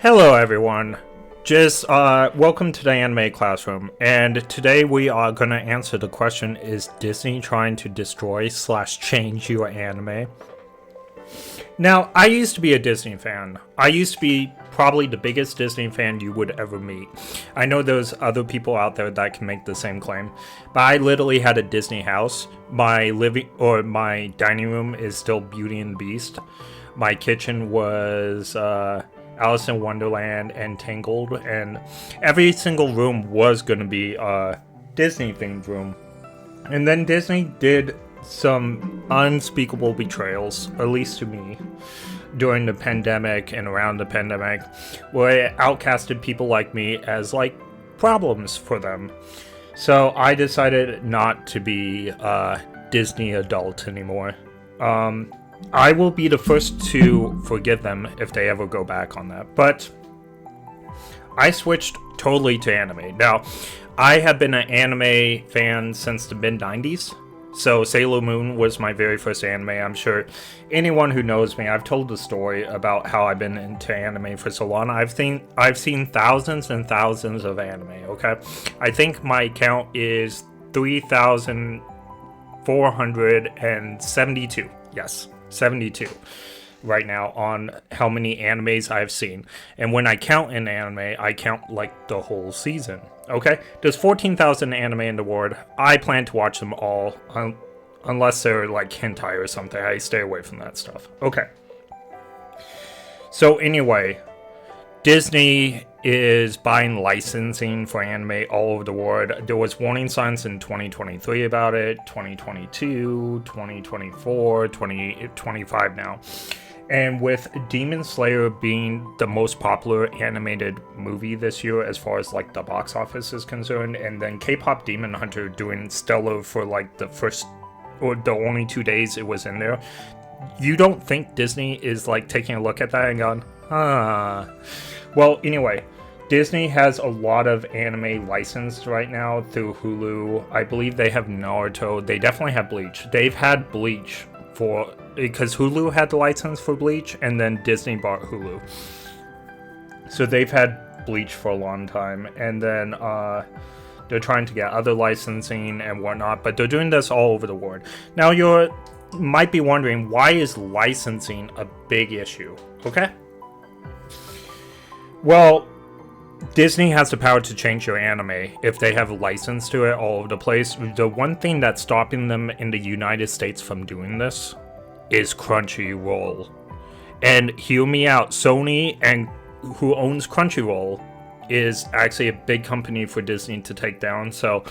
Hello everyone, just welcome to the anime classroom, and today we are going to answer the question, is Disney trying to destroy / change your anime? Now, I used to be a Disney fan. I used to be probably the biggest Disney fan you would ever meet. I know there's other people out there that can make the same claim, but I literally had a Disney house. My my dining room is still Beauty and the Beast. My kitchen was Alice in Wonderland and Tangled, and every single room was going to be a Disney themed room. And then Disney did some unspeakable betrayals, at least to me, during the pandemic and around the pandemic, where it outcasted people like me as like problems for them. So I decided not to be a Disney adult anymore. I will be the first to forgive them if they ever go back on that. But I switched totally to anime. Now, I have been an anime fan since the mid-90s. So Sailor Moon was my very first anime. I'm sure anyone who knows me, I've told the story about how I've been into anime for so long. I've seen thousands and thousands of anime, okay? I think my count is 3,472. Yes, 72 right now on how many animes I've seen. And when I count an anime, I count like the whole season. Okay, there's 14,000 anime in the world. I plan to watch them all, unless they're like hentai or something. I stay away from that stuff. Okay. So anyway, Disney is buying licensing for anime all over the world. There was warning signs in 2023 about it, 2022, 2024, 2025 now. And with Demon Slayer being the most popular animated movie this year as far as like the box office is concerned, and then K-pop Demon Hunter doing stellar for like the first or the only 2 days it was in there, you don't think Disney is like taking a look at that and going, Well, anyway, Disney has a lot of anime licensed right now through Hulu. I believe they have Naruto. They definitely have Bleach. They've had Bleach because Hulu had the license for Bleach, and then Disney bought Hulu. So they've had Bleach for a long time, and then they're trying to get other licensing and whatnot, but they're doing this all over the world. Now you might be wondering, why is licensing a big issue? Okay? Well, Disney has the power to change your anime if they have a license to it all over the place. The one thing that's stopping them in the United States from doing this is Crunchyroll. And hear me out, Sony, and who owns Crunchyroll, is actually a big company for Disney to take down, so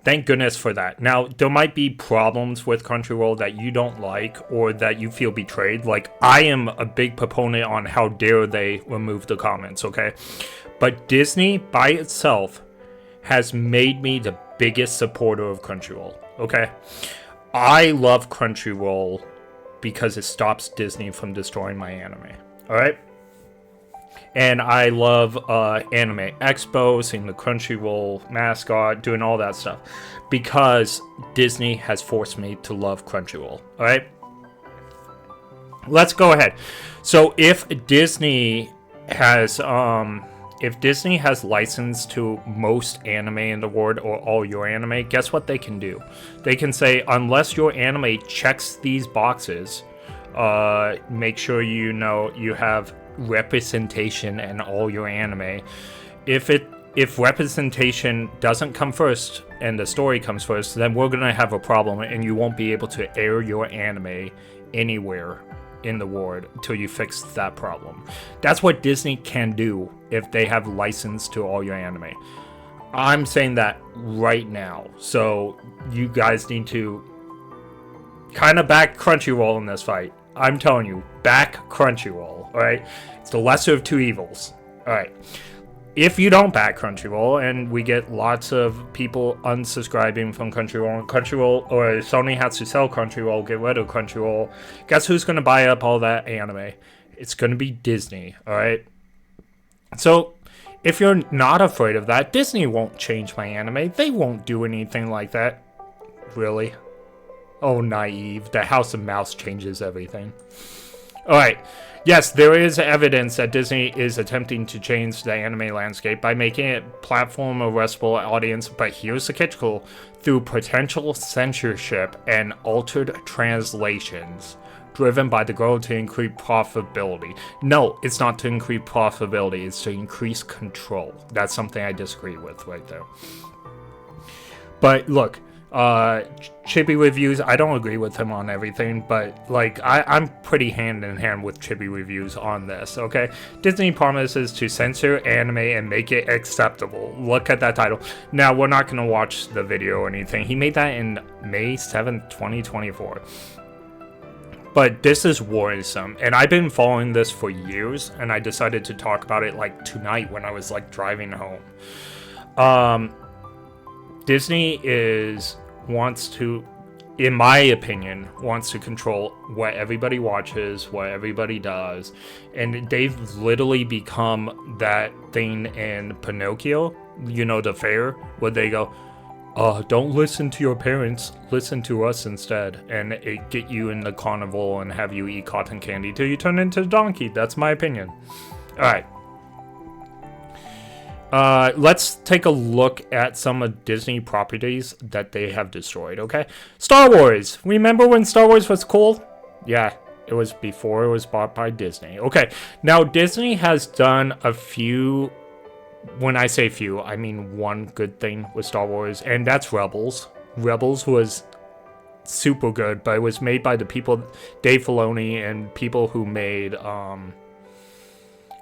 thank goodness for that. Now, there might be problems with Crunchyroll that you don't like or that you feel betrayed. Like, I am a big proponent on how dare they remove the comments, okay? But Disney, by itself, has made me the biggest supporter of Crunchyroll, okay? I love Crunchyroll because it stops Disney from destroying my anime, alright? And I love Anime Expo, seeing the Crunchyroll mascot, doing all that stuff. Because Disney has forced me to love Crunchyroll, alright? Let's go ahead. So if Disney has license to most anime in the world, or all your anime, guess what they can do? They can say, unless your anime checks these boxes, make sure you have representation in all your anime. If representation doesn't come first and the story comes first, then we're gonna have a problem, and you won't be able to air your anime anywhere in the world until you fix that problem. That's what Disney can do if they have license to all your anime. I'm saying that right now, so you guys need to kind of back Crunchyroll in this fight. I'm telling you, back Crunchyroll, alright? It's the lesser of two evils, alright? If you don't back Crunchyroll, and we get lots of people unsubscribing from Crunchyroll, or Sony has to sell Crunchyroll, get rid of Crunchyroll, guess who's going to buy up all that anime? It's going to be Disney, alright? So, if you're not afraid of that, Disney won't change my anime. They won't do anything like that. Really? Oh, naive. The House of Mouse changes everything. Alright. Yes, there is evidence that Disney is attempting to change the anime landscape by making it platform arrestable audience, but here's the catch: through potential censorship and altered translations driven by the goal to increase profitability. No, it's not to increase profitability, it's to increase control. That's something I disagree with right there. But look, Chibi Reviews, I don't agree with him on everything, but like I'm pretty hand in hand with Chibi Reviews on this, okay? Disney promises to censor anime and make it acceptable. Look at that title. Now, we're not going to watch the video or anything. He made that in May 7th, 2024. But this is worrisome, and I've been following this for years, and I decided to talk about it like tonight when I was like driving home. Disney wants to, in my opinion, wants to control what everybody watches, what everybody does, and they've literally become that thing in Pinocchio, you know, the fair, where they go, don't listen to your parents, listen to us instead, and it get you in the carnival and have you eat cotton candy till you turn into a donkey. That's my opinion. Alright. Let's take a look at some of Disney properties that they have destroyed, okay? Star Wars! Remember when Star Wars was cool? Yeah, it was before it was bought by Disney. Okay, now Disney has done a few, when I say few, I mean one good thing with Star Wars, and that's Rebels. Rebels was super good, but it was made by the people, Dave Filoni, and people who made,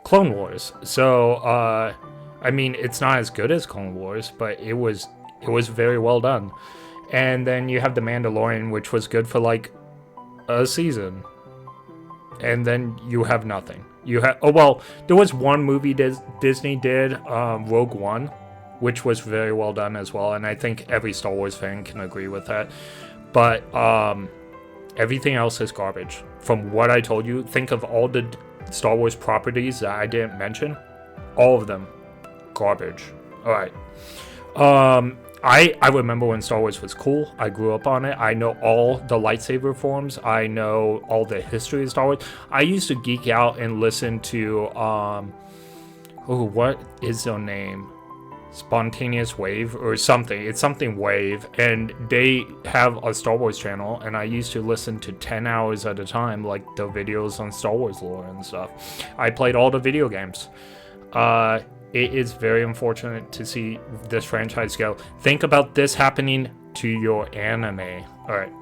Clone Wars. So, I mean, it's not as good as Clone Wars, but it was very well done. And then you have The Mandalorian, which was good for like a season. And then you have nothing. You have, oh well, there was one movie Disney did, Rogue One, which was very well done as well, and I think every Star Wars fan can agree with that. But everything else is garbage. From what I told you, think of all the Star Wars properties that I didn't mention. All of them, garbage. All right. I remember when Star Wars was cool. I grew up on it. I know all the lightsaber forms. I know all the history of Star Wars. I used to geek out and listen to, what is their name? Spontaneous Wave or something. It's something Wave. And they have a Star Wars channel. And I used to listen to 10 hours at a time, like the videos on Star Wars lore and stuff. I played all the video games. It is very unfortunate to see this franchise go. Think about this happening to your anime. Alright.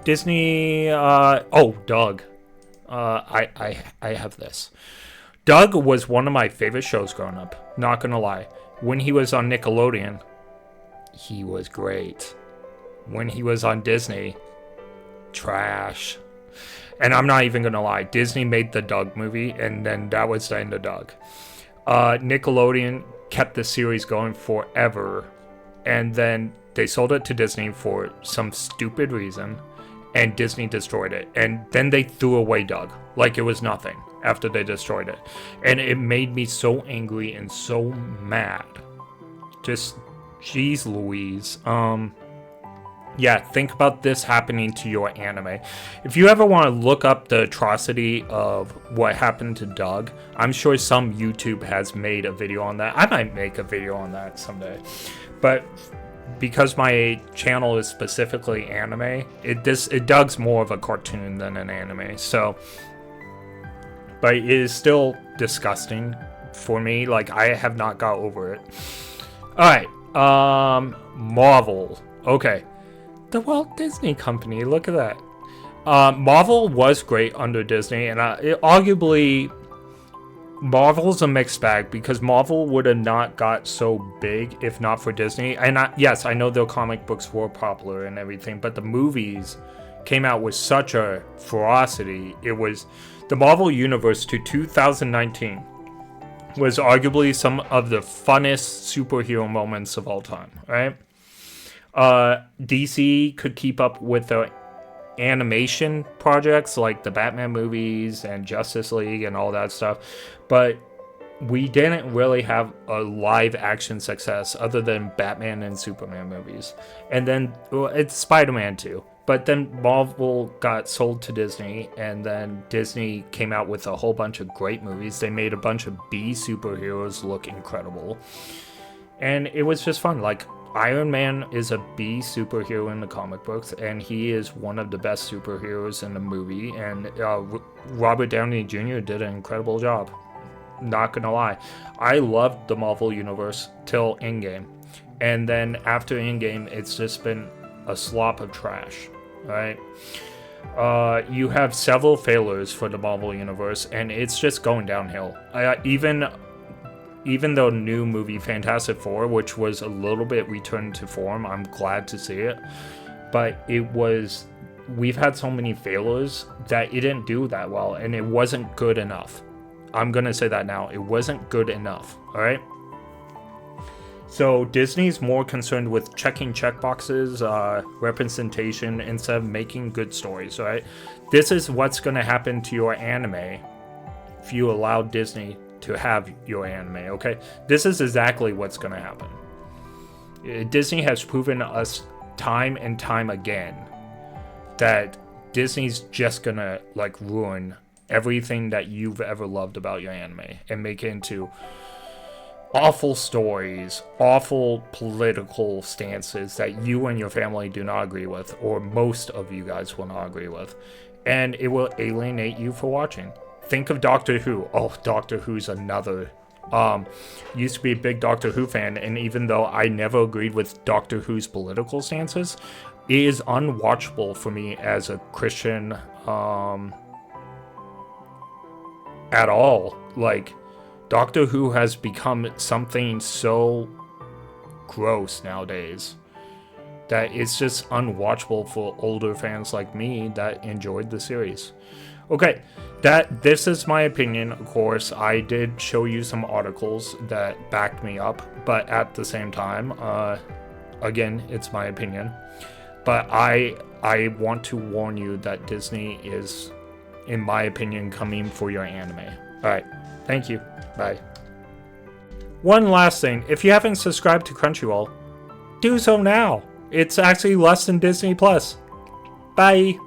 Disney, Doug. I have this. Doug was one of my favorite shows growing up. Not gonna lie. When he was on Nickelodeon, he was great. When he was on Disney, trash. And I'm not even gonna lie. Disney made the Doug movie, and then that was the end of Doug. Nickelodeon kept the series going forever, and then they sold it to Disney for some stupid reason, and Disney destroyed it. And then they threw away Doug like it was nothing after they destroyed it. And it made me so angry and so mad. Just, jeez Louise. Yeah, think about this happening to your anime. If you ever want to look up the atrocity of what happened to Doug, I'm sure some YouTube has made a video on that. I might make a video on that someday. But because my channel is specifically anime, Doug's more of a cartoon than an anime. So, but it is still disgusting for me. Like, I have not got over it. Alright, Marvel. Okay. The Walt Disney Company, look at that. Marvel was great under Disney, and arguably, Marvel's a mixed bag, because Marvel would have not got so big if not for Disney. And yes, I know their comic books were popular and everything, but the movies came out with such a ferocity. It was the Marvel Universe to 2019 was arguably some of the funnest superhero moments of all time, right? DC could keep up with the animation projects like the Batman movies and Justice League and all that stuff, but we didn't really have a live action success other than Batman and Superman movies. And then it's Spider-Man too, But then Marvel got sold to Disney, and then Disney came out with a whole bunch of great movies. They made a bunch of B superheroes look incredible. And it was just fun. Like, Iron Man is a B superhero in the comic books, and he is one of the best superheroes in the movie. And Robert Downey Jr. did an incredible job. Not gonna lie. I loved the Marvel Universe till Endgame. And then after Endgame, it's just been a slop of trash. Right? You have several failures for the Marvel Universe, and it's just going downhill. Even the new movie Fantastic Four, which was a little bit returned to form, I'm glad to see it. But we've had so many failures that it didn't do that well, and it wasn't good enough. I'm gonna say that now. It wasn't good enough, alright? So Disney's more concerned with checking checkboxes, representation, instead of making good stories, right? This is what's going to happen to your anime if you allow Disney to have your anime, okay? This is exactly what's going to happen. Disney has proven us time and time again that Disney's just going to, like, ruin everything that you've ever loved about your anime and make it into awful stories, awful political stances that you and your family do not agree with, or most of you guys will not agree with, and it will alienate you for watching. Think of Doctor Who. Oh, Doctor Who's another. Used to be a big Doctor Who fan, and even though I never agreed with Doctor Who's political stances, it is unwatchable for me as a Christian at all. Like, Doctor Who has become something so gross nowadays that it's just unwatchable for older fans like me that enjoyed the series. Okay, this is my opinion. Of course, I did show you some articles that backed me up, but at the same time, again, it's my opinion. But I want to warn you that Disney is, in my opinion, coming for your anime. Alright, thank you. Bye. One last thing, if you haven't subscribed to Crunchyroll, do so now. It's actually less than Disney Plus. Bye.